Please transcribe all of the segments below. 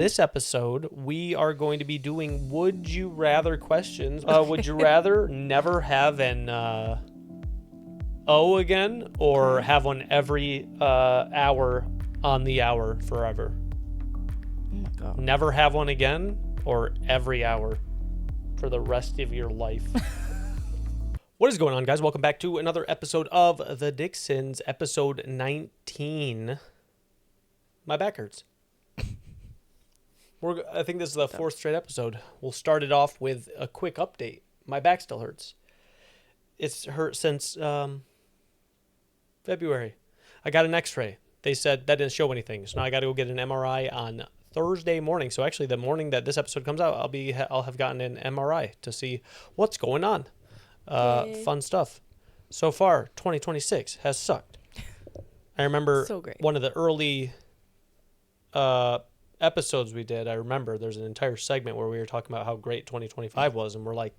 This episode, we are going to be doing Would You Rather questions. Would you rather never have an O again or have one every hour on the hour forever? Oh my God. Never have one again or every hour for the rest of your life? What is going on, guys? Welcome back to another episode of the Dicksons, episode 19. My back hurts. I think this is the fourth straight episode. We'll start it off with a quick update. My back still hurts. It's hurt since February. I got an x-ray. They said that didn't show anything. So now I got to go get an MRI on Thursday morning. So actually the morning that this episode comes out, I'll have gotten an MRI to see what's going on. Fun stuff. So far, 2026 has sucked. I remember one of the early episodes we did. I remember there's an entire segment where we were talking about how great 2025 was, and we're like,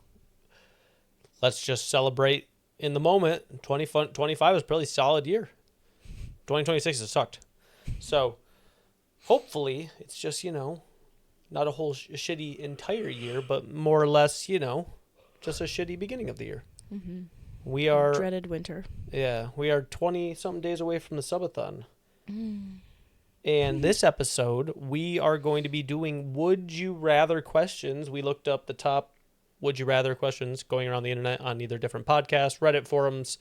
let's just celebrate in the moment. 2025 was a pretty solid year. 2026 has sucked. So hopefully it's just, not a whole shitty entire year, but more or less, just a shitty beginning of the year. Mm-hmm. We are dreaded winter. Yeah, we are 20 something days away from the subathon. And this episode, we are going to be doing Would You Rather questions. We looked up the top Would You Rather questions going around the internet on either different podcasts, Reddit forums,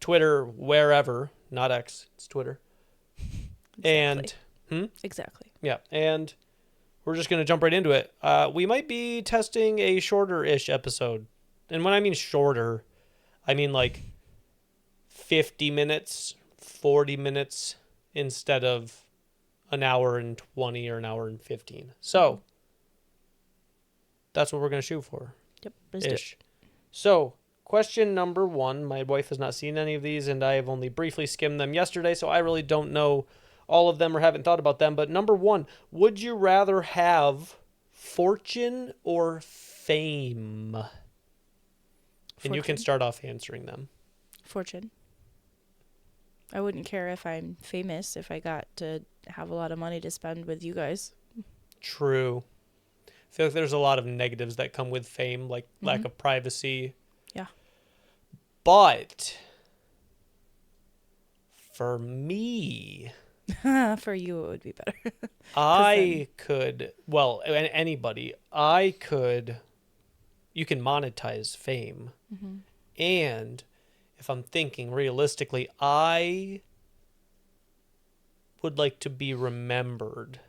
Twitter, wherever. Not X, it's Twitter. Exactly. And Exactly. Yeah, and we're just going to jump right into it. We might be testing a shorter-ish episode. And when I mean shorter, I mean like 50 minutes, 40 minutes instead of an hour and 20 or an hour and 15. So that's what we're going to shoot for. Yep. Let's do it. So question number 1. My wife has not seen any of these, and I have only briefly skimmed them yesterday, so I really don't know all of them or haven't thought about them. But number 1, would you rather have fortune or fame? And you can start off answering them. Fortune. I wouldn't care if I'm famous if I got to have a lot of money to spend with you guys. True. I feel like there's a lot of negatives that come with fame, like lack of privacy. Yeah. But for me... For you, it would be better. You can monetize fame. Mm-hmm. And if I'm thinking realistically, I would like to be remembered.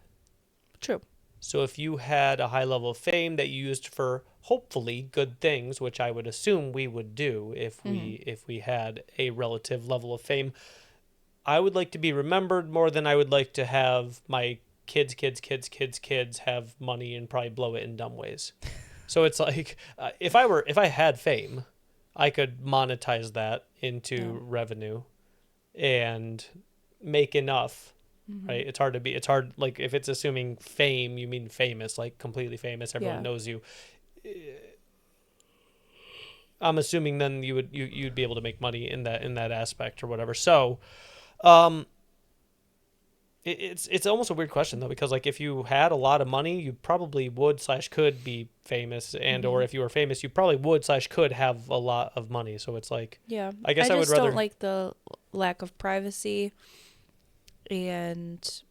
True. So if you had a high level of fame that you used for hopefully good things, which I would assume we would do if we had a relative level of fame, I would like to be remembered more than I would like to have my kids have money and probably blow it in dumb ways. So it's like if I had fame, I could monetize that into revenue and make enough, right? It's hard, like if it's assuming fame, you mean famous, like completely famous, everyone knows you. I'm assuming then you'd be able to make money in that aspect or whatever. So, it's almost a weird question though, because like if you had a lot of money, you probably would/could be famous, and or if you were famous, you probably would/could have a lot of money. So it's like, I guess I would rather. Don't like the lack of privacy, and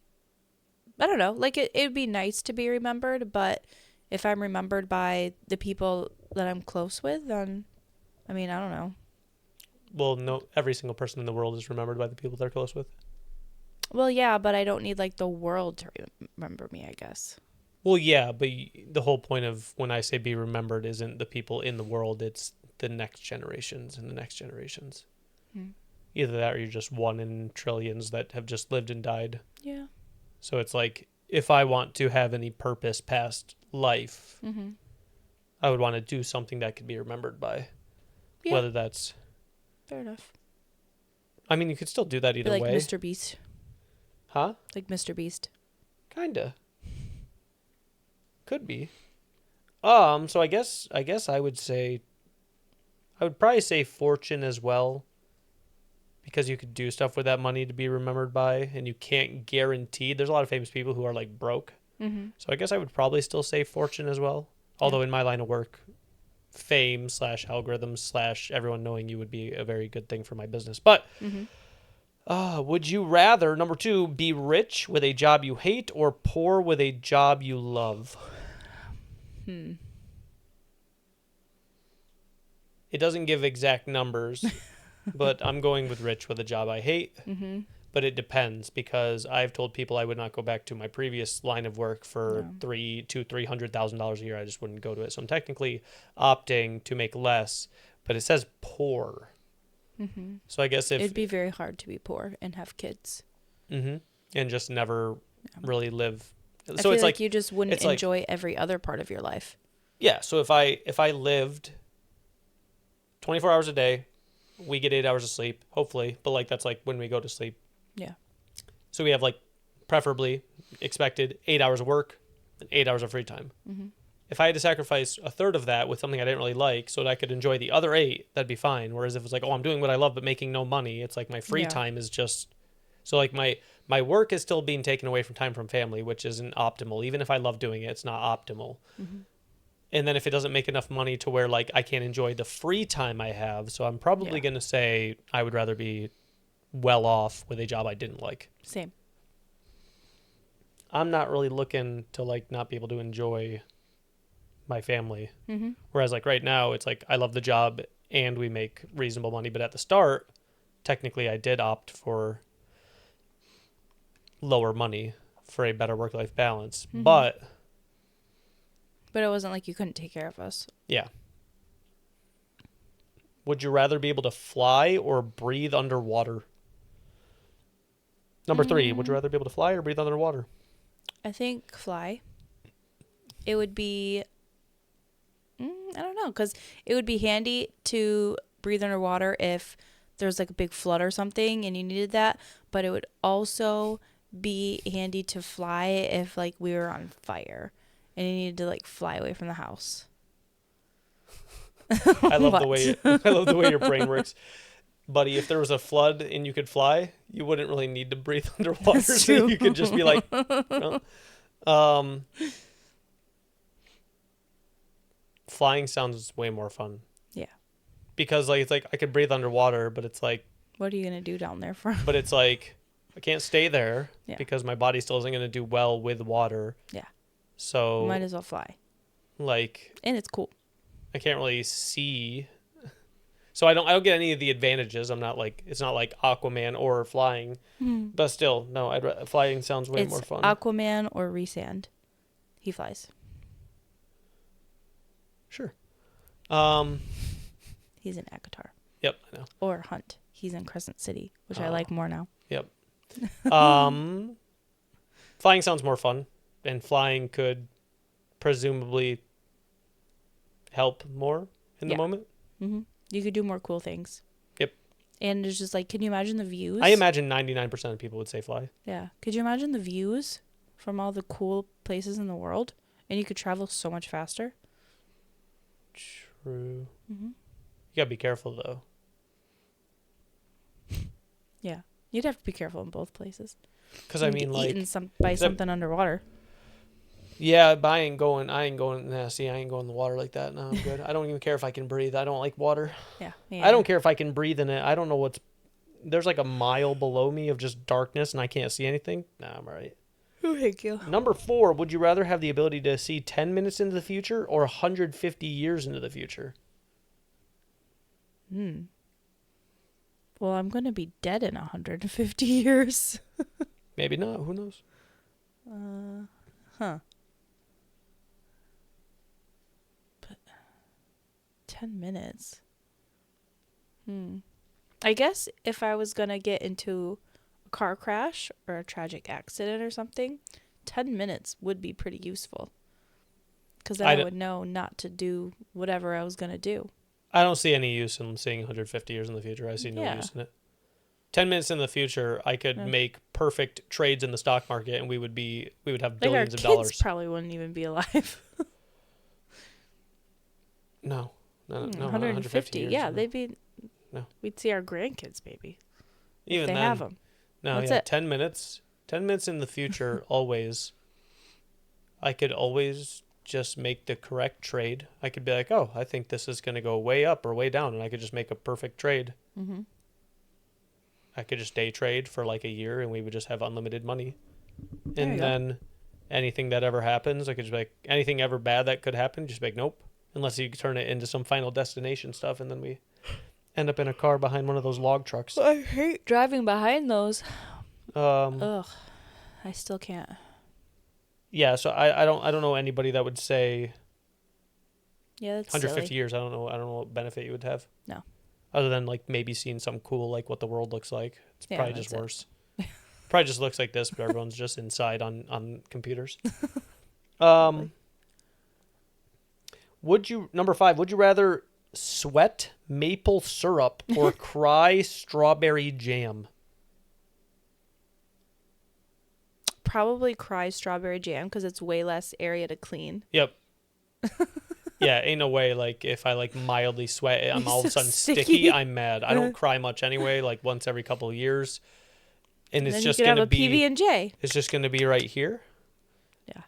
I don't know. Like it'd be nice to be remembered, but if I'm remembered by the people that I'm close with, then I mean I don't know. Well, no, every single person in the world is remembered by the people they're close with. Well, yeah, but I don't need like the world to remember me, I guess. Well, yeah, but the whole point of when I say be remembered isn't the people in the world, it's the next generations and the next generations. Either that or you're just one in trillions that have just lived and died. Yeah. So it's like, if I want to have any purpose past life, I would want to do something that could be remembered by. Yeah. Whether that's... Fair enough. I mean, you could still do that either way. Like Mr. Beast. Huh? Like Mr. Beast. Kinda. Could be. So I guess I would probably say fortune as well, because you could do stuff with that money to be remembered by, and you can't guarantee. There's a lot of famous people who are like broke, So I guess I would probably still say fortune as well. Although in my line of work, fame / algorithms / everyone knowing you would be a very good thing for my business. But would you rather, number 2, be rich with a job you hate or poor with a job you love? It doesn't give exact numbers, but I'm going with rich with a job I hate. But it depends, because I've told people I would not go back to my previous line of work for $300,000 a year. I just wouldn't go to it. So I'm technically opting to make less, but it says poor. So I guess if it'd be very hard to be poor and have kids. and just never really live. I So feel it's like you just wouldn't it's like- enjoy every other part of your life. Yeah. So if I lived 24 hours a day, we get 8 hours of sleep, hopefully. But like that's like when we go to sleep. Yeah. So we have like preferably expected 8 hours of work and 8 hours of free time. If I had to sacrifice a third of that with something I didn't really like so that I could enjoy the other 8, that'd be fine. Whereas if it's like, oh, I'm doing what I love but making no money, it's like my free time is just... So like my work is still being taken away from time from family, which isn't optimal. Even if I love doing it, it's not optimal. And then if it doesn't make enough money to where like I can't enjoy the free time I have, so I'm probably going to say I would rather be well off with a job I didn't like. Same. I'm not really looking to like not be able to enjoy my family. Whereas like right now it's like I love the job and we make reasonable money, but at the start technically I did opt for lower money for a better work-life balance. But it wasn't like you couldn't take care of us. Yeah. Would you rather be able to fly or breathe underwater? Number 3, would you rather be able to fly or breathe underwater? I think fly. It would be, I don't know, because it would be handy to breathe underwater if there's like a big flood or something and you needed that. But it would also be handy to fly if like we were on fire and you needed to like fly away from the house. I love the way your brain works. Buddy, if there was a flood and you could fly, you wouldn't really need to breathe underwater. That's So true. you could just be like, flying sounds way more fun. Yeah. Because like it's like I could breathe underwater, but it's like, what are you gonna do down there for? but it's like I can't stay there because my body still isn't going to do well with water. Yeah. So You might as well fly. Like, and it's cool. I can't really see. So I don't get any of the advantages. I'm not like, it's not like Aquaman or flying, but still, no, flying sounds way more fun. Aquaman or Resand. He flies. Sure. He's in Akatar. Yep, I know. Or Hunt. He's in Crescent City, which I like more now. Yep. Flying sounds more fun, and flying could presumably help more in the moment. You could do more cool things. Yep. And it's just like, can you imagine the views? I imagine 99% of people would say fly. Yeah. Could you imagine the views from all the cool places in the world? And you could travel so much faster. True. You gotta be careful though. Yeah. You'd have to be careful in both places. Because I mean, like, eaten by something underwater. Yeah, but I ain't going. I ain't going in the water like that. No, I'm good. I don't even care if I can breathe. I don't like water. Yeah. I don't care if I can breathe in it. I don't know there's like a mile below me of just darkness and I can't see anything. Nah, I'm all right. Oh, thank you. Number 4, would you rather have the ability to see 10 minutes into the future or 150 years into the future? Well, I'm going to be dead in 150 years. Maybe not. Who knows? But 10 minutes. I guess if I was going to get into a car crash or a tragic accident or something, 10 minutes would be pretty useful. Because then I would know not to do whatever I was going to do. I don't see any use in seeing 150 years in the future. I see no use in it. 10 minutes in the future, I could make perfect trades in the stock market and we would have billions of dollars. Our kids probably wouldn't even be alive. No, 150 years. Yeah, no. they'd be. No. We'd see our grandkids, maybe. Even if they then, have them. No, That's yeah, it. 10 minutes. 10 minutes in the future, always. I could always just make the correct trade. I could be like, oh, I think this is going to go way up or way down, and I could just make a perfect trade. Mm-hmm. I could just day trade for like a year, and we would just have unlimited money. There you And go. then anything that ever happens, I could just be like, anything ever bad that could happen, just be like, nope. Unless you turn it into some Final Destination stuff, and then we end up in a car behind one of those log trucks. I hate driving behind those. Ugh, I still can't. Yeah, so I don't know anybody that would say Yeah, that's 150 silly. years. I don't know what benefit you would have. No. Other than like maybe seeing something cool like what the world looks like. It's Yeah, probably just that's it. worse. Probably just looks like this, but everyone's just inside on computers. Number 5, would you rather sweat maple syrup or cry strawberry jam? Probably cry strawberry jam because it's way less area to clean. Yep. Yeah, ain't no way, like, if I, like, mildly sweat, I'm all of a So sudden sticky. sticky, I'm mad. I don't cry much anyway, like, once every couple of years. And it's then just you could going have to a be... PB&J. It's just going to be right here. Yeah.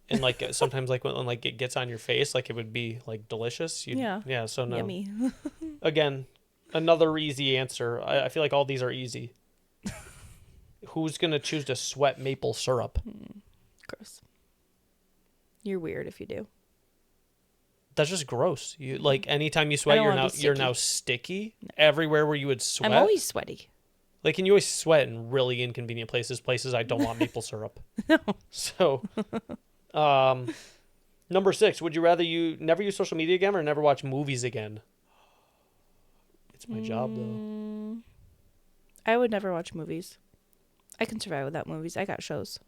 And, like, sometimes, like, when like, it gets on your face, like, it would be, like, delicious. Yeah. Yeah, so no. Yummy. Again, another easy answer. I feel like all these are easy. Who's going to choose to sweat maple syrup? Gross. You're weird if you do. That's just gross. You like anytime you sweat, don't you're wanna now be you're sticky. now sticky everywhere where you would sweat. I'm always sweaty. Like, and you always sweat in really inconvenient places I don't want maple syrup. No. So, number 6, would you rather you never use social media again or never watch movies again? It's my job though. I would never watch movies. I can survive without movies. I got shows.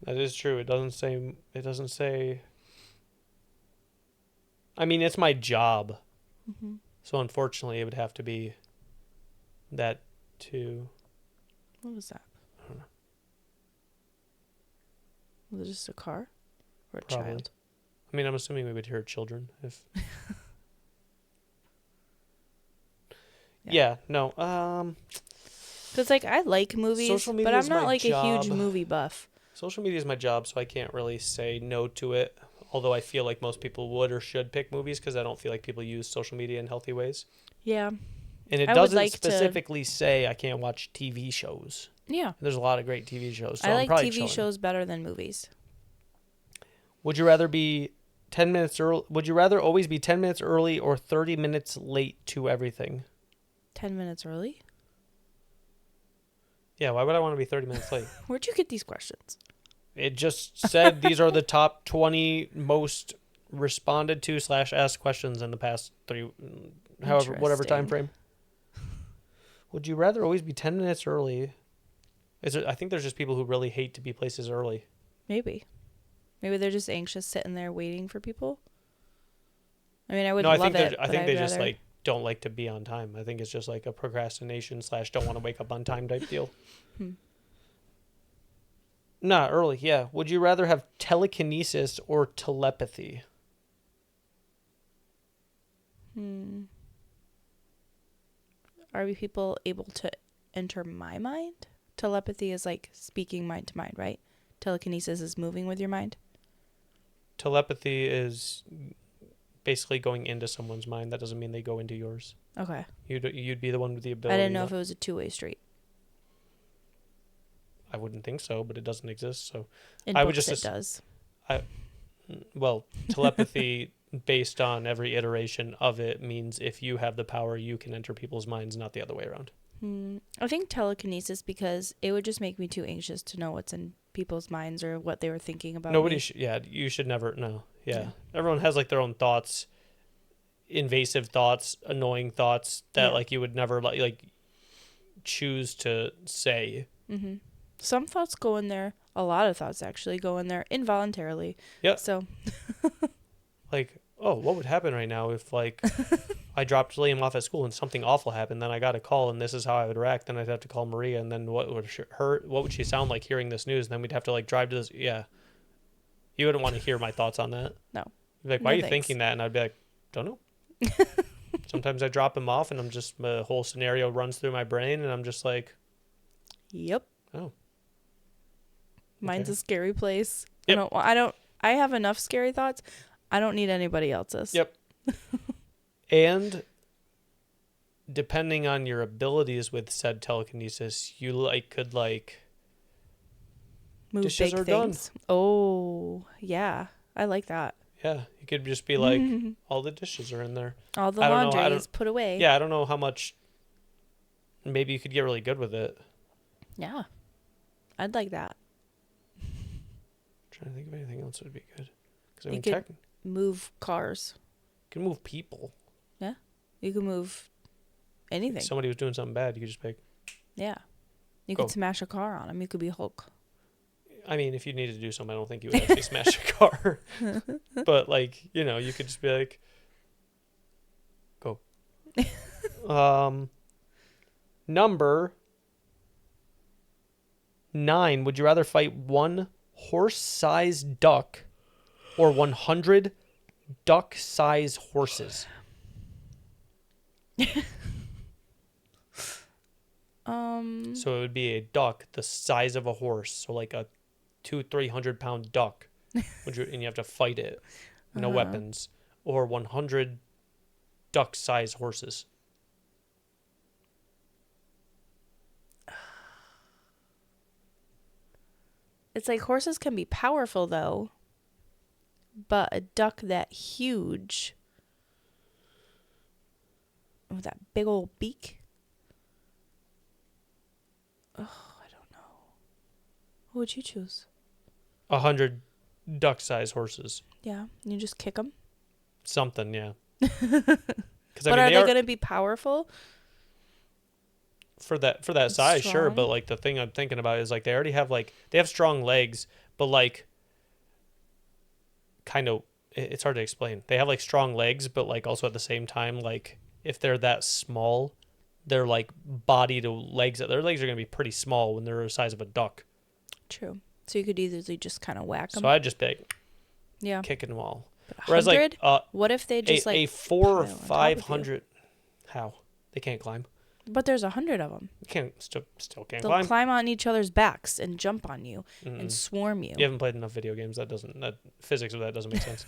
That is true. It doesn't say. I mean, it's my job. Mm-hmm. So unfortunately, it would have to be that too. What was that? I don't know. Was it just a car or a Probably. child? I mean, I'm assuming we would hear children if. Yeah. No. Because like I like movies, Social media but I'm is not my like a huge job. movie buff. Social media is my job, so I can't really say no to it. Although I feel like most people would or should pick movies because I don't feel like people use social media in healthy ways. Yeah. And it I would doesn't like to- specifically say I can't watch TV shows. Yeah. There's a lot of great TV shows. So I I'm like probably TV chilling. shows better than movies. Would you rather be 10 minutes early? Would you rather always be 10 minutes early or 30 minutes late to everything? 10 minutes early? Yeah, why would I want to be 30 minutes late? Where'd you get these questions? It just said these are the top 20 most responded to / asked questions in the past whatever time frame. Would you rather always be 10 minutes early? I think there's just people who really hate to be places early. Maybe they're just anxious sitting there waiting for people. I mean, I would No, love it. I but think I'd they just rather- like don't like to be on time. I think it's just like a procrastination / don't want to wake up on time type deal. Nah, early, yeah. Would you rather have telekinesis or telepathy? Are we people able to enter my mind? Telepathy is like speaking mind to mind, right? Telekinesis is moving with your mind. Telepathy is basically going into someone's mind. That doesn't mean they go into yours. Okay. You'd be the one with the ability. I didn't know if it was a two-way street. I wouldn't think so, but it doesn't exist. So In I would books just it does. well, telepathy based on every iteration of it means if you have the power, you can enter people's minds, not the other way around. I think telekinesis because it would just make me too anxious to know what's in people's minds or what they were thinking about. Nobody me. should. Yeah, you should never. No. Yeah. Yeah. Everyone has like their own thoughts, invasive thoughts, annoying thoughts that like you would never like choose to say. Mm-hmm. Some thoughts go in there. A lot of thoughts actually go in there involuntarily. Yeah. So. Like, oh, what would happen right now if like I dropped Liam off at school and something awful happened? Then I got a call and this is how I would react. Then I'd have to call Maria and then what would she sound like hearing this news? And then we'd have to like drive to this. Yeah. You wouldn't want to hear my thoughts on that. No. You'd be like, why are you thanks. thinking that? And I'd be like, don't know. Sometimes I drop him off and I'm just, the whole scenario runs through my brain and I'm just like, Yep. oh. Mine's Okay. a scary place. Yep. I have enough scary thoughts. I don't need anybody else's. Yep. And depending on your abilities with said telekinesis, you could Move dishes big are things. done. Oh, yeah. I like that. Yeah, you could just be like, all the dishes are in there. All the I don't know. laundry is put away. Yeah, I don't know how much. Maybe you could get really good with it. Yeah. I'd like that. Trying to think of anything else that would be good. Because You could move cars. You can move people. Yeah. You can move anything. If somebody was doing something bad, you could just be like, yeah. You Go. could smash a car on them. You could be Hulk. I mean, if you needed to do something, I don't think you would actually smash a car. But you could just be like, go. Number 9. Would you rather fight one horse-sized duck or 100 duck-sized horses? So it would be a duck the size of a horse, so like a 200-300 pound duck, and you have to fight it, no weapons, or 100 duck-sized horses. It's like horses can be powerful though, but a duck that huge with that big old beak. Oh, I don't know. What would you choose? 100 duck-sized horses. Yeah, you just kick them. Something, yeah. But are they going to be powerful? For that size, Strong? sure. But the thing I'm thinking about is they already have they have strong legs, but kind of it's hard to explain. They have strong legs, but also at the same time, if they're that small, their body to legs, their legs are going to be pretty small when they're the size of a duck. True. So you could easily just kind of whack them. So I'd just be yeah, kicking them all. Whereas what if they just a 400 or 500? How? They can't climb. But there's 100 of them. You can't still can't They'll climb. climb on each other's backs and jump on you and swarm you. You haven't played enough video games. That physics of that doesn't make sense.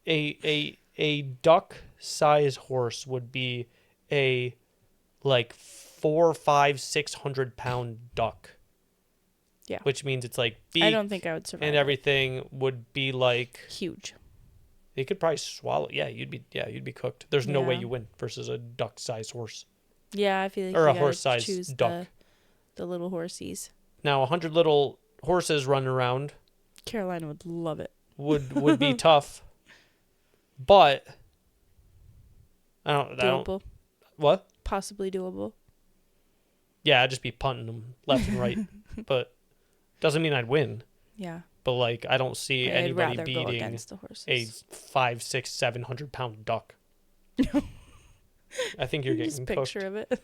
A duck-sized horse would be a 400, 500, 600 pound duck. Yeah. Which means it's beak. I don't think I would survive. And everything would be huge. You could probably swallow. Yeah, you'd be cooked. There's no way you win versus a duck-sized horse. Yeah, I feel like or you a horse-sized duck. The little horsies. Now, 100 little horses running around. Caroline would love it. Would be tough, but Doable. What? Possibly doable. Yeah, I'd just be punting them left and right, but doesn't mean I'd win. Yeah. But I don't see anybody go beating against the horses. a 500, 600, 700 pound duck. I think you're getting just cooked. picture of it.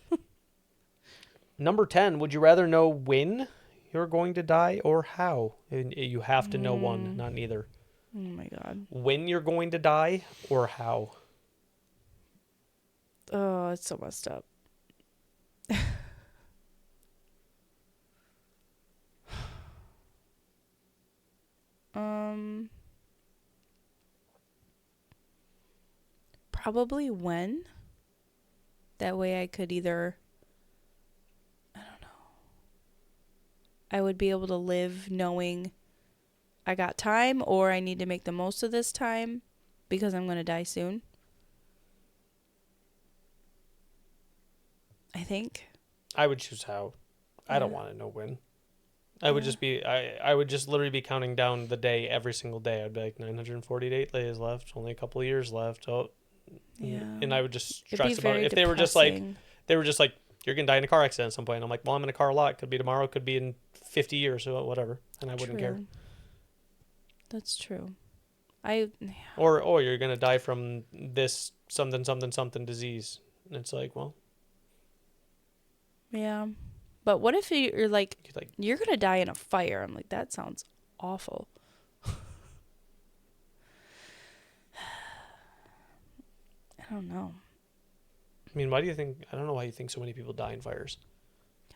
Number 10, would you rather know when you're going to die or how? And you have to know one, not neither. Oh my God. When you're going to die or how? Oh, it's so messed up. Probably when. That way I could either, I don't know. I would be able to live knowing I got time, or I need to make the most of this time because I'm going to die soon. I think. I would choose how. I don't want to know when. I would just be, I would just literally be counting down the day every single day. I'd be like 948 days left, only a couple of years left. Oh, yeah. And I would just stress about it. If depressing. they were just like, you're going to die in a car accident at some point. I'm like, well, I'm in a car a lot. Could be tomorrow, could be in 50 years, so whatever. And I wouldn't care. That's true. Or you're going to die from this something disease. And it's like, well. Yeah. But what if you're like, you're going to die in a fire? I'm like, that sounds awful. I don't know. I mean, why do you think, I don't know why you think so many people die in fires.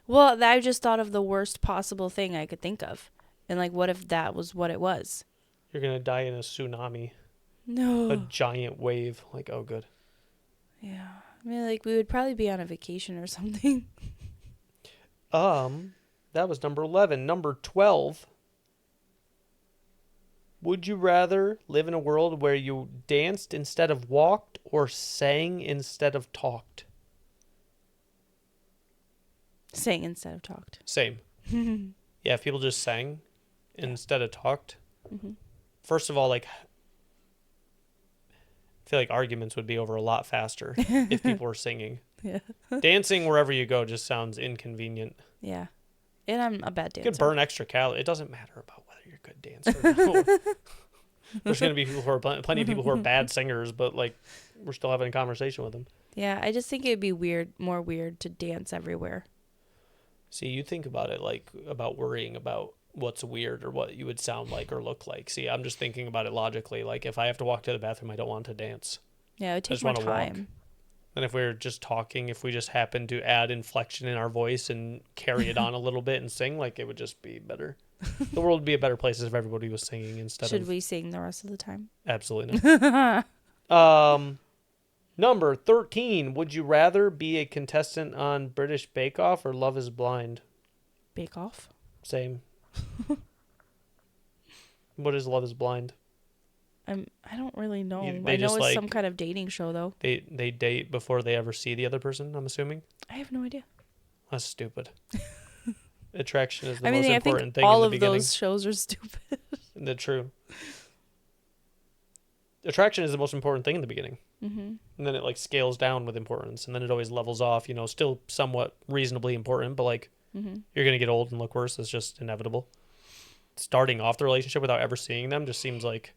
Well, I just thought of the worst possible thing I could think of. And like, what if that was what it was? You're going to die in a tsunami. No. A giant wave. Like, oh, good. Yeah. I mean, like, we would probably be on a vacation or something. That was number 11. Number 12. Would you rather live in a world where you danced instead of walked or sang instead of talked? Sang instead of talked. Same. Yeah, if people just sang instead of talked. Mm-hmm. First of all, like, I feel like arguments would be over a lot faster if people were singing. Yeah. Dancing wherever you go just sounds inconvenient. Yeah. And I'm a bad dancer. You could burn extra calories. It doesn't matter about whether you're a good dancer or no. There's going to be people who are plenty of people who are bad singers, but like we're still having a conversation with them. Yeah, I just think it'd be more weird to dance everywhere. See, you think about it like about worrying about what's weird or what you would sound like or look like. See, I'm just thinking about it logically. Like if I have to walk to the bathroom, I don't want to dance. Yeah, it would take more time. And if we're just talking, if we just happen to add inflection in our voice and carry it on a little bit and sing, like it would just be better. The world would be a better place if everybody was singing instead of... Should we sing the rest of the time? Absolutely not. Number 13. Would you rather be a contestant on British Bake Off or Love is Blind? Bake Off? Same. What is Love is Blind? I don't really know. They I know just, it's like, some kind of dating show, though. They date before they ever see the other person, I'm assuming? I have no idea. That's stupid. Attraction is the I mean, most I important think thing all in the of beginning. those shows are stupid. The true. Attraction is the most important thing in the beginning. Mm-hmm. And then it like scales down with importance. And then it always levels off, you know, still somewhat reasonably important, but like you're going to get old and look worse. It's just inevitable. Starting off the relationship without ever seeing them just seems like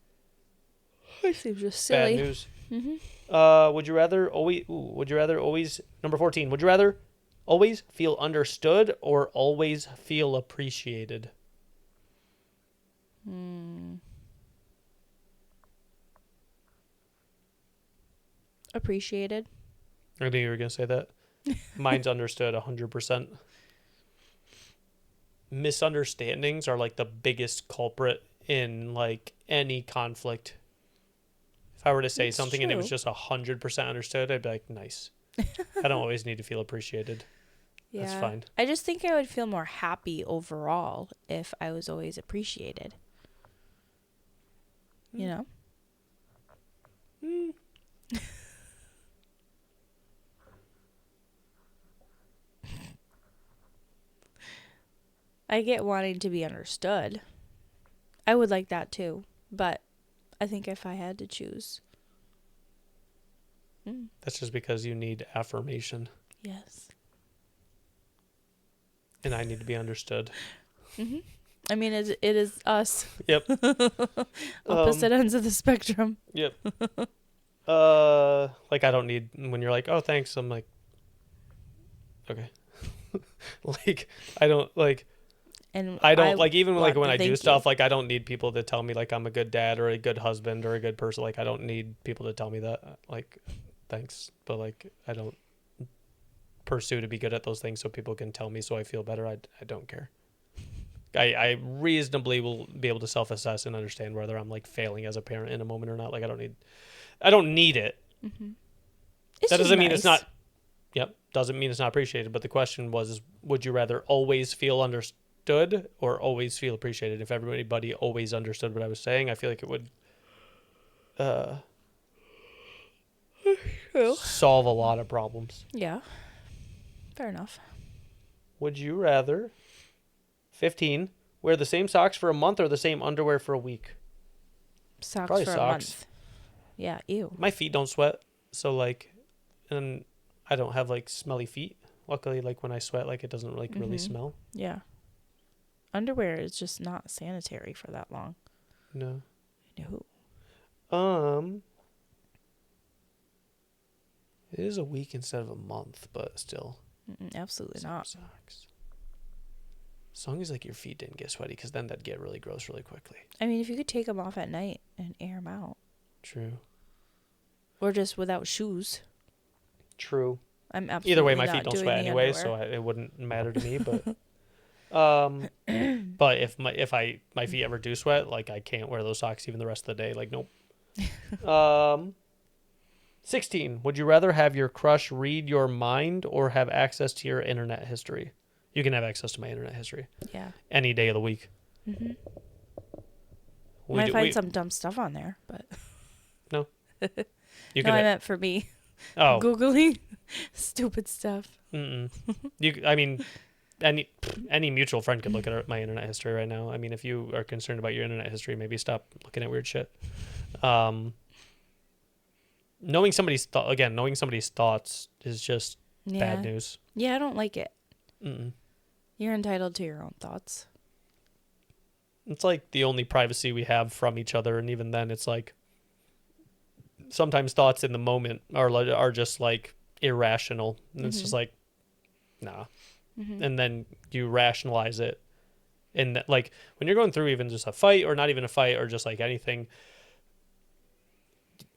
It seems just silly. bad news. Mm-hmm. Would you rather always, number 14, would you rather always feel understood or always feel appreciated? Appreciated. I think you were going to say that. Mine's understood 100%. Misunderstandings are like the biggest culprit in like any conflict. If I were to say That's something and it was true. just 100% understood, I'd be like, nice. I don't always need to feel appreciated. Yeah. That's fine. I just think I would feel more happy overall if I was always appreciated. You know? I get wanting to be understood. I would like that too. But I think if I had to choose. That's just because you need affirmation. Yes. And I need to be understood. Mm-hmm. I mean, it is us. Yep. Opposite ends of the spectrum. Yep. Like I don't need, when you're like, oh, thanks. I'm like, okay. Like, I don't like, And I don't like, even like want when the I do thank stuff, you. like I don't need people to tell me like I'm a good dad or a good husband or a good person. Like I don't need people to tell me that. Like, thanks. But like, I don't pursue to be good at those things so people can tell me so I feel better. I don't care. I reasonably will be able to self-assess and understand whether I'm like failing as a parent in a moment or not. Like I don't need it. Mm-hmm. That doesn't mean it's not. Yep, doesn't mean it's not appreciated. But the question was, would you rather always feel understood or always feel appreciated? If everybody always understood what I was saying, I feel like it would solve a lot of problems. Yeah. Fair enough. Would you rather, 15, wear the same socks for a month or the same underwear for a week? Socks Probably for a socks. month. Yeah, ew. My feet don't sweat, so like, and I don't have like smelly feet. Luckily, like when I sweat, like it doesn't like really smell. Yeah. Underwear is just not sanitary for that long. No. No. It is a week instead of a month, but still. Absolutely Same not. socks. As long as like your feet didn't get sweaty, because then that'd get really gross really quickly. I mean, if you could take them off at night and air them out. True. Or just without shoes. True. I'm absolutely Either way, my not feet don't doing sweat the anyway, underwear. so it wouldn't matter to me. But But if my feet ever do sweat, like I can't wear those socks even the rest of the day. Like nope. 16. Would you rather have your crush read your mind or have access to your internet history? You can have access to my internet history. Yeah. Any day of the week. Mm-hmm. Might find some dumb stuff on there, but no. I meant for me. Oh. Googling stupid stuff. I mean, any mutual friend could look at my internet history right now. I mean, if you are concerned about your internet history, maybe stop looking at weird shit. Knowing somebody's thoughts is just bad news. Yeah, I don't like it. Mm-mm. You're entitled to your own thoughts. It's like the only privacy we have from each other, and even then, it's like sometimes thoughts in the moment are just like irrational, and it's just like, nah. Mm-hmm. And then you rationalize it, and like when you're going through even just a fight, or not even a fight, or just like anything,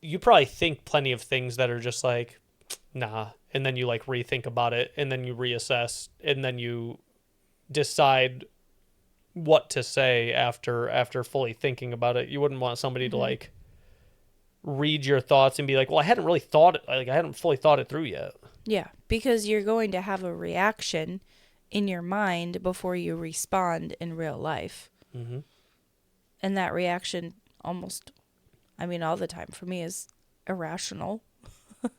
you probably think plenty of things that are just like, nah, and then you like rethink about it, and then you reassess, and then you decide what to say after fully thinking about it. You wouldn't want somebody to like read your thoughts and be like, well, I hadn't really thought it, like I hadn't fully thought it through yet. Yeah, because you're going to have a reaction in your mind before you respond in real life. Mm-hmm. And that reaction almost, I mean, all the time for me is irrational.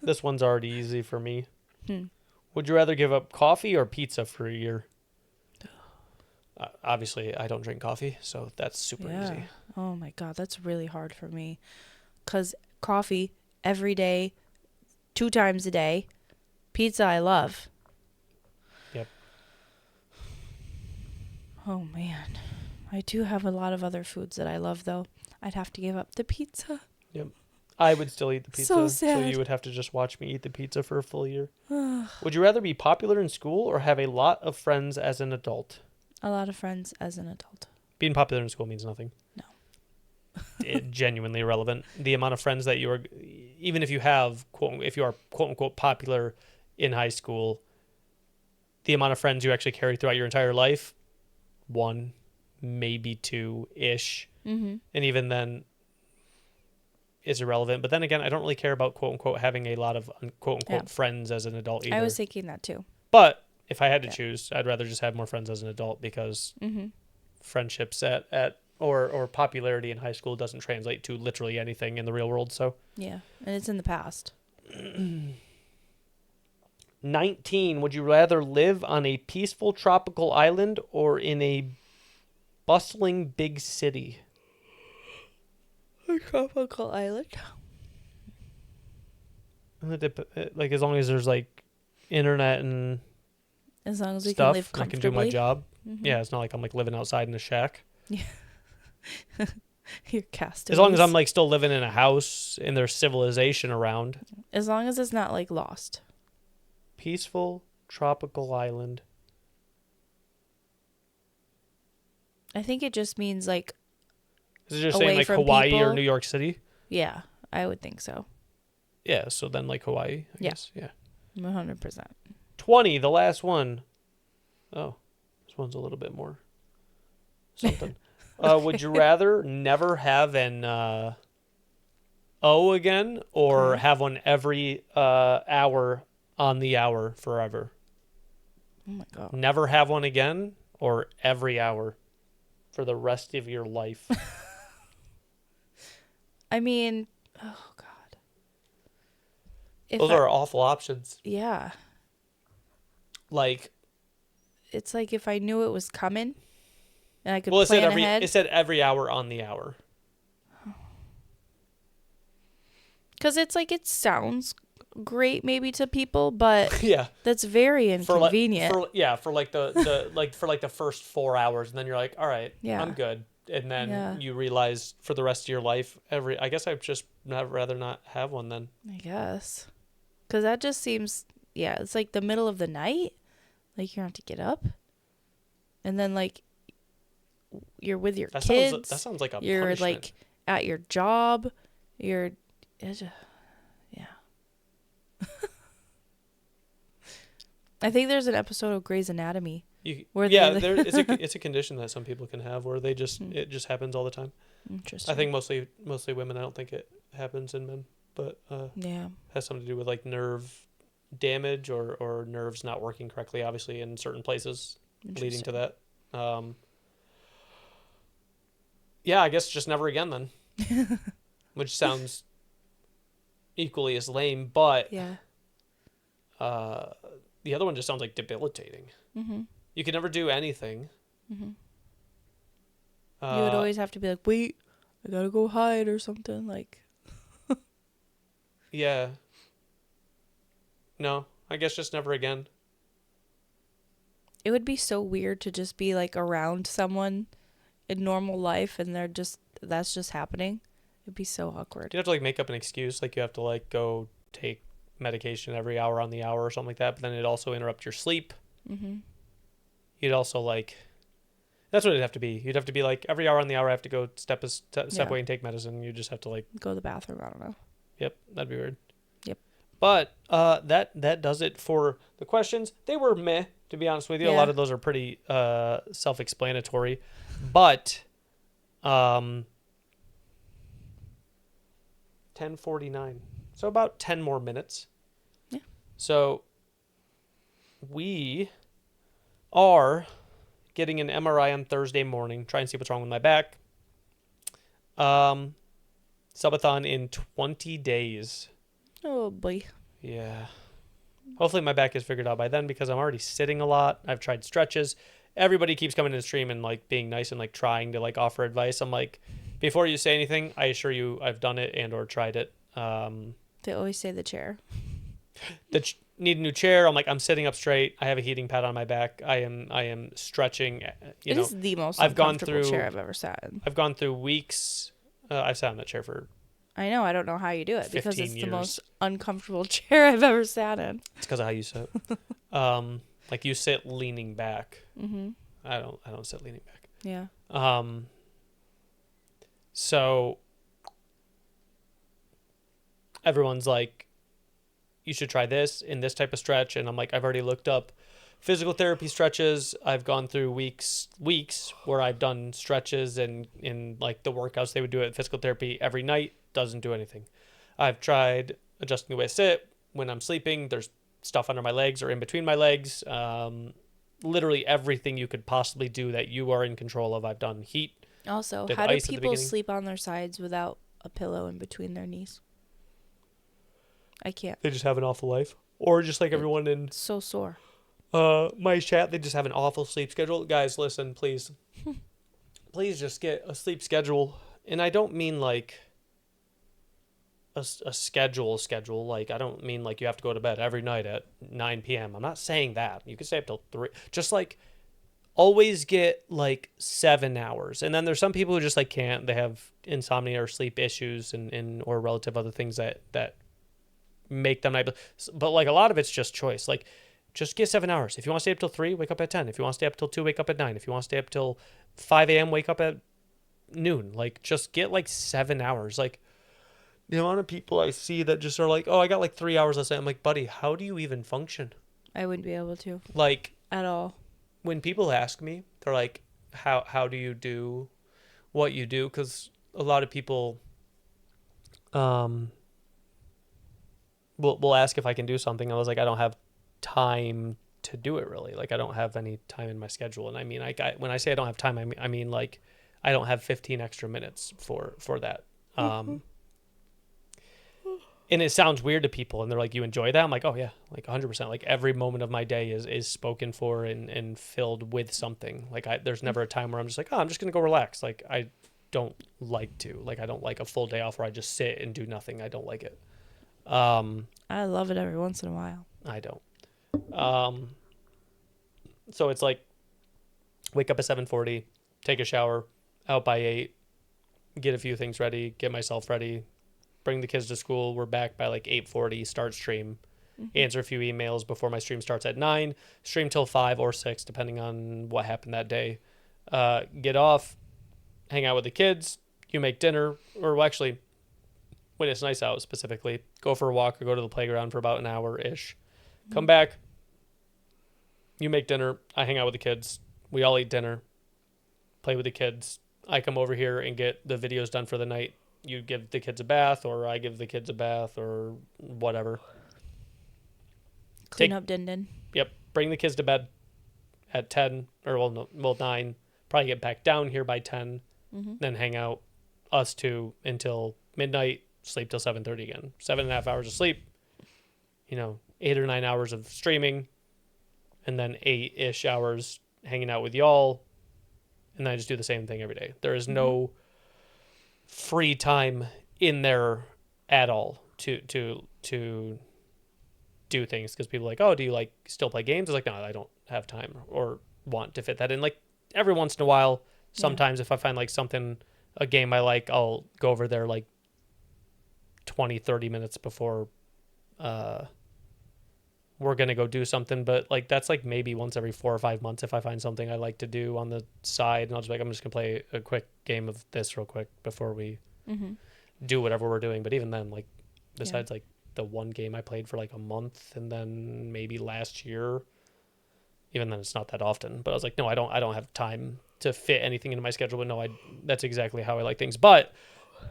This one's already easy for me. Would you rather give up coffee or pizza for a year? Obviously, I don't drink coffee, so that's super easy. Oh my God, that's really hard for me. Because coffee every day, 2 times a day. Pizza I love. Yep. Oh man. I do have a lot of other foods that I love, though. I'd have to give up the pizza. Yep. I would still eat the pizza. So sad. So you would have to just watch me eat the pizza for a full year. Would you rather be popular in school or have a lot of friends as an adult? A lot of friends as an adult. Being popular in school means nothing. No. Genuinely irrelevant. The amount of friends that you are, even if you have, if you are quote unquote popular in high school, the amount of friends you actually carry throughout your entire life, 1, maybe 2-ish. Mm-hmm. And even then, is irrelevant. But then again, I don't really care about quote unquote having a lot of quote unquote friends as an adult either. I was thinking that too. But if I had to choose, I'd rather just have more friends as an adult because friendships or popularity in high school doesn't translate to literally anything in the real world. So yeah, and it's in the past. 19. Would you rather live on a peaceful tropical island or in a bustling big city? A tropical island. Like as long as there's like internet and as long as we stuff, can live comfortably. I can do my job. Yeah, it's not like I'm like living outside in a shack. Yeah. You're cast. As long as I'm like still living in a house and there's civilization around. As long as it's not like lost. Peaceful tropical island. I think it just means like. Is it just saying like Hawaii people? Or New York City? Yeah, I would think so. Yeah, so then like Hawaii, I guess. Yeah. 100%. 20, the last one. Oh, this one's a little bit more something. Would you rather never have an O again or have one every hour on the hour forever? Oh my God. Never have one again or every hour for the rest of your life? I mean, oh God. Those are awful options. Yeah. Like. It's like if I knew it was coming and I could plan ahead. It said every hour on the hour. Because it's like it sounds great maybe to people, but yeah, that's very inconvenient. For the first 4 hours, and then you're like, all right, I'm good. And then you realize for the rest of your life, I guess I'd just rather not have one then. I guess. Because that just seems, it's like the middle of the night. Like you have to get up. And then like you're with your kids. That sounds like a You're punishment. like at your job. Yeah. I think there's an episode of Grey's Anatomy. it's a condition that some people can have where they just it just happens all the time. Interesting. I think mostly women. I don't think it happens in men, but has something to do with like nerve damage or nerves not working correctly, obviously in certain places, leading to that. Yeah, I guess just never again then, which sounds equally as lame, but the other one just sounds like debilitating. Mm-hmm. You could never do anything. Mm-hmm. You would always have to be like, wait, I gotta go hide or something, like. Yeah. No, I guess just never again. It would be so weird to just be like around someone in normal life and that's just happening. It'd be so awkward. You'd have to like make up an excuse, like you have to like go take medication every hour on the hour or something like that, but then it'd also interrupt your sleep. Mm-hmm. You'd also like, that's what it'd have to be. You'd have to be like every hour on the hour I have to go step away and take medicine. You just have to like go to the bathroom. I don't know. Yep, that'd be weird. Yep. But that does it for the questions. They were meh, to be honest with you. A lot of those are pretty self-explanatory, but 10:49. So about 10 more minutes. Yeah. So we are getting an MRI on Thursday morning, try and see what's wrong with my back. Subathon in 20 days. Oh boy. Yeah. Hopefully my back is figured out by then because I'm already sitting a lot. I've tried stretches. Everybody keeps coming to the stream and like being nice and like trying to like offer advice. I'm like, before you say anything, I assure you I've done it and or tried it. They always say the chair. Need a new chair. I'm like, I'm sitting up straight. I have a heating pad on my back. I am stretching. It is the most uncomfortable chair I've ever sat in. I've gone through weeks. I've sat in that chair for. I know. I don't know how you do it because it's the most uncomfortable chair I've ever sat in. It's because of how you sit. Like you sit leaning back. Mm-hmm. I don't sit leaning back. Yeah. So everyone's like, you should try this in this type of stretch. And I'm like, I've already looked up physical therapy stretches. I've gone through weeks where I've done stretches and in like the workouts they would do at physical therapy every night. Doesn't do anything. I've tried adjusting the way I sit when I'm sleeping. There's stuff under my legs or in between my legs. Literally everything you could possibly do that you are in control of. I've done heat. Also, how do people sleep on their sides without a pillow in between their knees? I can't. They just have an awful life. Or just like everyone in... So sore. My chat, they just have an awful sleep schedule. Guys, listen, please. Please just get a sleep schedule. And I don't mean like a schedule. Like, I don't mean like you have to go to bed every night at 9 p.m. I'm not saying that. You can stay up till 3. Just like... always get like 7 hours. And then there's some people who just like can't. They have insomnia or sleep issues and or relative other things that make them not. But like a lot of it's just choice. Like just get 7 hours. If you want to stay up till 3, wake up at 10. If you want to stay up till 2, wake up at 9. If you want to stay up till 5 a.m., wake up at noon. Like just get like 7 hours. Like the amount of people I see that just are like, oh, I got like 3 hours last night. I'm like, buddy, how do you even function? I wouldn't be able to. Like at all. When people ask me, they're like, how do you do what you do? Because a lot of people will ask if I can do something. I was like, I don't have time to do it really. Like I don't have any time in my schedule. And I mean, when I say I don't have time, I mean like I don't have 15 extra minutes for that. And it sounds weird to people and they're like, you enjoy that? I'm like, oh yeah, like 100%. Like every moment of my day is spoken for and filled with something. Like there's never a time where I'm just like, oh, I'm just going to go relax. Like I don't like to. Like I don't like a full day off where I just sit and do nothing. I don't like it. I love it every once in a while. I don't. So it's like wake up at 7:40, take a shower, out by 8, get a few things ready, get myself ready, bring the kids to school. We're back by like 8:40, start stream, answer a few emails before my stream starts at 9, stream till 5 or 6, depending on what happened that day. Get off, hang out with the kids, you make dinner, or well, actually, when it's nice out specifically, go for a walk or go to the playground for about an hour-ish. Come back, You make dinner. I hang out with the kids. We all eat dinner. Play with the kids. I come over here and get the videos done for the night. You give the kids a bath, or I give the kids a bath, or whatever. Clean up Din. Yep. Bring the kids to bed at 10, or 9. Probably get back down here by 10. Then hang out, us two, until midnight. Sleep till 7:30 again. 7.5 hours of sleep. 8 or 9 hours of streaming. And then 8-ish hours hanging out with y'all. And then I just do the same thing every day. There is no free time in there at all to do things, because people are like, oh, do you like still play games? I was like, no, I don't have time or want to fit that in. Like every once in a while, sometimes if I find like a game I like, I'll go over there like 20-30 minutes before we're gonna go do something. But like that's like maybe once every 4 or 5 months if I find something I like to do on the side, and I'll just be like, I'm just gonna play a quick game of this real quick before we do whatever we're doing. But even then, like besides like the one game I played for like a month, and then maybe last year, even then it's not that often. But I was like, no, I don't have time to fit anything into my schedule. But no, that's exactly how I like things. But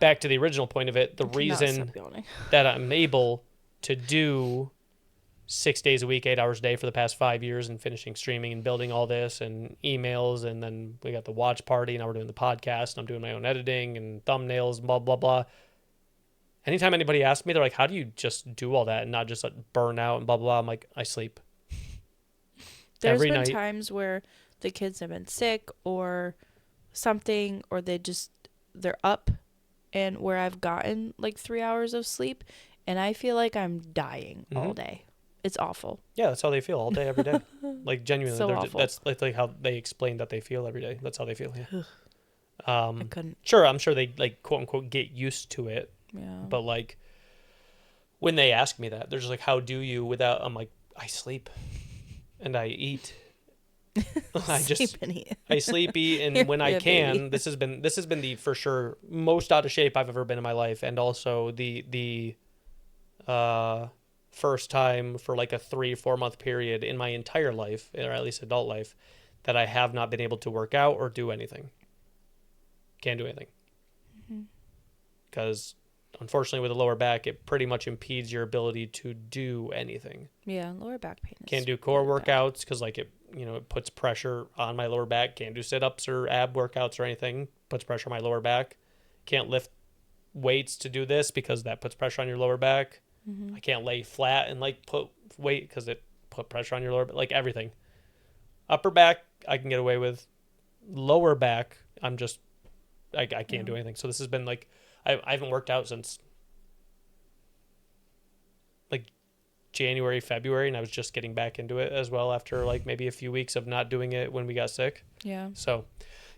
back to the original point of it, the reason that I'm able to do 6 days a week, 8 hours a day for the past 5 years, and finishing streaming and building all this and emails, and then we got the watch party, now we're doing the podcast, and I'm doing my own editing and thumbnails, blah blah blah. Anytime anybody asks me, they're like, how do you just do all that and not just like burn out and blah blah blah? I'm like, I sleep. There's been times where the kids have been sick or something, or they're up, and where I've gotten like 3 hours of sleep, and I feel like I'm dying all day. It's awful. Yeah, that's how they feel all day, every day. Like genuinely, So awful. That's like how they explain that they feel every day. That's how they feel. Yeah. I couldn't. Sure, I'm sure they like quote unquote get used to it. Yeah. But like when they ask me that, they're just like, "How do you?" Without, I'm like, I sleep, and I eat. I sleep, eat, and when I can, this has been the for sure most out of shape I've ever been in my life, and also the first time for like a 3-4 month period in my entire life, or at least adult life, that I have not been able to work out or do anything. Can't do anything. Because unfortunately with the lower back, it pretty much impedes your ability to do anything. Yeah, lower back pain. Can't do core workouts because like it puts pressure on my lower back. Can't do sit-ups or ab workouts or anything. Puts pressure on my lower back. Can't lift weights to do this because that puts pressure on your lower back. I can't lay flat and like put weight because it put pressure on your lower back. Like everything. Upper back, I can get away with. Lower back, I'm just, I can't do anything. So this has been like, I haven't worked out since like January, February, and I was just getting back into it as well after like maybe a few weeks of not doing it when we got sick. Yeah. So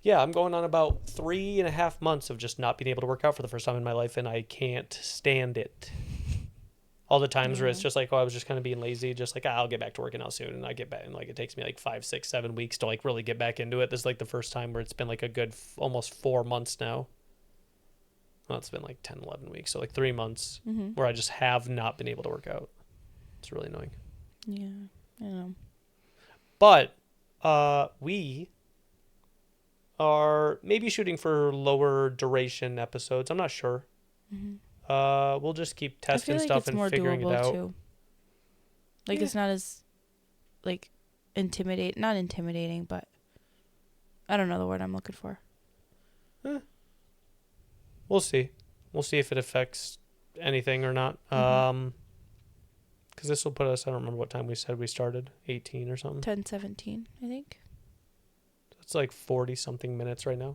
yeah, I'm going on about 3.5 months of just not being able to work out for the first time in my life, and I can't stand it. All the times where it's just like, oh, I was just kind of being lazy, just like, I'll get back to working out soon, and I get back, and like it takes me like 5, 6, 7 weeks to like really get back into it. This is like the first time where it's been like a good almost 4 months now. Well, it's been like 10, 11 weeks, so like 3 months where I just have not been able to work out. It's really annoying. Yeah, I know. But we are maybe shooting for lower duration episodes. I'm not sure. We'll just keep testing stuff and figuring it out. Too. Like it's not as like not intimidating, but I don't know the word I'm looking for. We'll see. We'll see if it affects anything or not. Because this will put us, I don't remember what time we said we started, 18 or something. 10:17, I think. It's like 40 something minutes right now.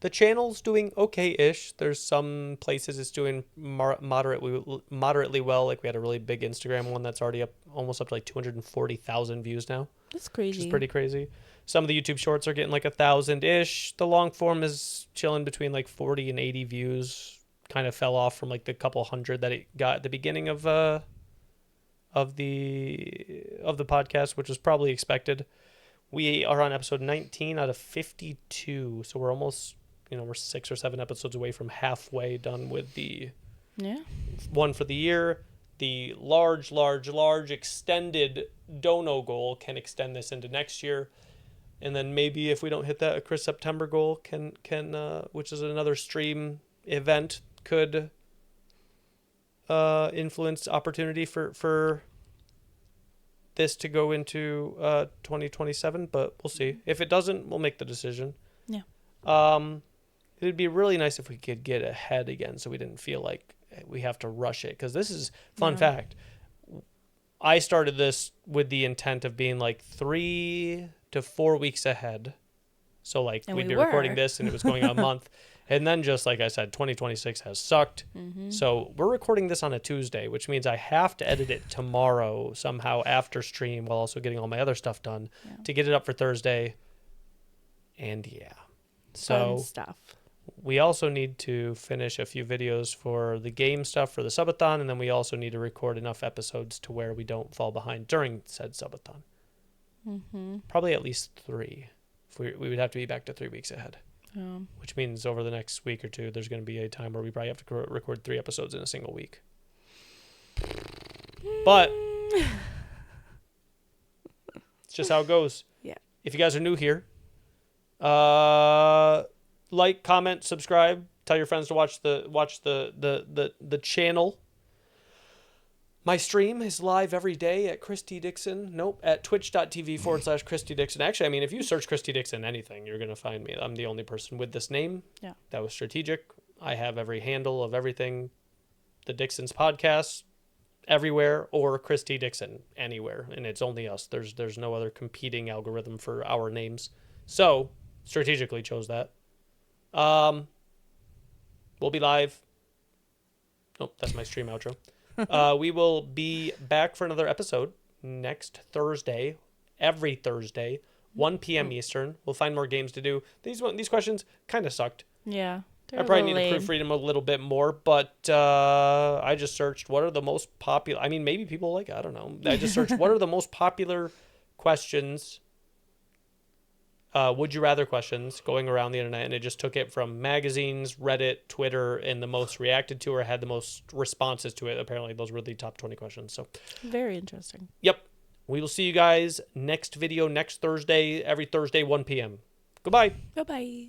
The channel's doing okay-ish. There's some places it's doing moderately well. Like we had a really big Instagram one that's already almost up to like 240,000 views now. That's crazy. Which is pretty crazy. Some of the YouTube shorts are getting like 1,000-ish. The long form is chilling between like 40 and 80 views. Kind of fell off from like the couple hundred that it got at the beginning of the podcast, which was probably expected. We are on episode 19 out of 52, so we're almost, we're 6 or 7 episodes away from halfway done with the one for the year. the large extended dono goal can extend this into next year. And then maybe if we don't hit that, a Chris September goal can which is another stream event, could influence opportunity for this to go into 2027. But we'll see. If it doesn't, we'll make the decision. Yeah. It'd be really nice if we could get ahead again, so we didn't feel like we have to rush it. Because this is fun fact. I started this with the intent of being like 3 to 4 weeks ahead. So like we'd be recording this and it was going on a month. And then just like I said, 2026 has sucked. Mm-hmm. So we're recording this on a Tuesday, which means I have to edit it tomorrow somehow after stream while also getting all my other stuff done to get it up for Thursday. And so fun stuff. We also need to finish a few videos for the game stuff for the subathon, and then we also need to record enough episodes to where we don't fall behind during said subathon. Mm-hmm. Probably at least 3. We would have to be back to 3 weeks ahead. Which means over the next week or two, there's going to be a time where we probably have to record 3 episodes in a single week. But it's just how it goes. Yeah. If you guys are new here, like, comment, subscribe, tell your friends to watch the channel. My stream is live every day at Christy Dickson. At twitch.tv/Christy Dickson. Actually, I mean, if you search Christy Dickson anything, you're going to find me. I'm the only person with this name. Yeah. That was strategic. I have every handle of everything. The Dicksons Podcast everywhere, or Christy Dickson anywhere. And it's only us. There's no other competing algorithm for our names. So, strategically chose that. We'll be live. Nope, that's my stream outro. We will be back for another episode next Thursday, every Thursday, 1 p.m. Eastern. We'll find more games to do. These questions kind of sucked. Yeah. I probably need to proofread them a little bit more, but I just searched what are the most popular. I mean, maybe people like, I don't know. I just searched what are the most popular questions, would you rather questions going around the internet, and it just took it from magazines, Reddit, Twitter, and the most reacted to or had the most responses to it. Apparently, those were the top 20 questions. So very interesting. Yep. We will see you guys next video next Thursday, every Thursday, 1 p.m. Goodbye. Bye-bye.